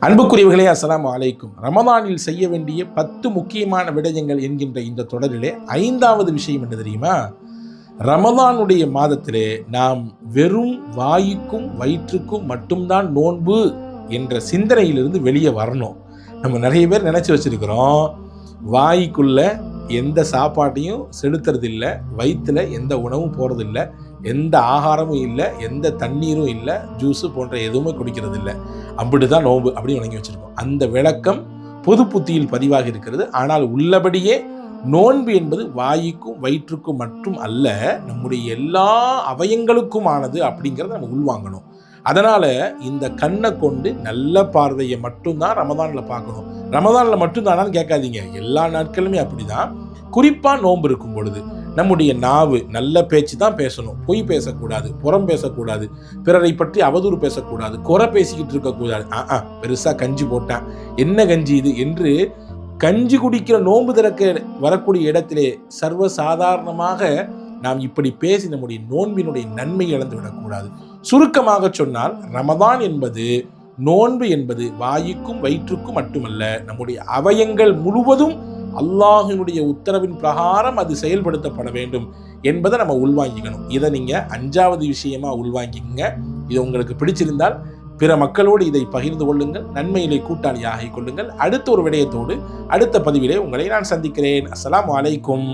அன்புக்குரியவர்களே, அஸ்ஸலாமு அலைக்கும். ரமதானில் செய்ய வேண்டிய 10 முக்கியமான விடயங்கள் என்கின்ற இந்த தொடரிலே 5வது விஷயம் என்ன தெரியுமா? ரமதானுடைய மாதத்திலே நாம் வெறும் வாய்க்கும் வயிற்றுக்கும் மட்டும்தான் நோன்பு என்ற சிந்தனையிலிருந்து வெளியே வரணும். நம்ம நிறைய பேர் நினைச்சு வச்சிருக்கிறோம், வாய்க்குள்ள எந்த சாப்பாட்டையும் செலுத்துறது இல்லை, வயிற்றுல எந்த உணவும் போறது இல்லை, எந்த ஆகாரமும் இல்லை, எந்த தண்ணீரும் இல்லை, ஜூஸு போன்ற எதுவுமே குடிக்கிறது இல்லை, அப்படிதான் நோன்பு அப்படின்னு வழங்கி வச்சிருக்கோம். அந்த விளக்கம் பொது புத்தியில் பதிவாக இருக்கிறது. ஆனால் உள்ளபடியே நோன்பு என்பது வாய்க்கும் வயிற்றுக்கும் மட்டும் அல்ல, நம்முடைய எல்லா அவயங்களுக்குமானது அப்படிங்கிறத நம்ம உள்வாங்கணும். அதனால இந்த கண்ணை கொண்டு நல்ல பார்வையை மட்டும்தான் ரமதான்ல பார்க்கணும். ரமதான்ல மட்டும்தானான்னு கேட்காதீங்க, எல்லா நாட்களுமே அப்படிதான். குறிப்பா நோன்பு இருக்கும் பொழுது நம்முடைய நாவு நல்ல பேச்சு தான் பேசணும், பொய் பேசக்கூடாது, புறம் பேசக்கூடாது, பிறரை பற்றி அவதூறு பேசக்கூடாது, குறை பேசிக்கிட்டு இருக்கக்கூடாது. பெருசா கஞ்சி போட்டான், என்ன கஞ்சி இது என்று கஞ்சி குடிக்கிற நோன்பு திறக்க வரக்கூடிய இடத்திலே சர்வசாதாரணமாக நாம் இப்படி பேசி நம்முடைய நோன்பினுடைய நன்மை இழந்து விடக்கூடாது. சுருக்கமாக சொன்னால், ரமதான் என்பது, நோன்பு என்பது வாய்க்கும் வயிற்றுக்கும் மட்டுமல்ல, நம்முடைய அவயங்கள் முழுவதும் அல்லாஹ்வினுடைய உத்தரவின் பிரகாரம் அது செயல்படுத்தப்பட வேண்டும் என்பதை நம்ம உள்வாங்கிக்கணும். இதை நீங்க 5வது விஷயமா உள்வாங்கிக்கங்க. இது உங்களுக்கு பிடிச்சிருந்தால் பிற மக்களோடு இதை பகிர்ந்து கொள்ளுங்கள், நன்மையிலே கூட்டாளியாக கொள்ளுங்கள். அடுத்த ஒரு விடயத்தோடு அடுத்த பதிவிலே உங்களை நான் சந்திக்கிறேன். அஸ்ஸலாமு அலைக்கும்.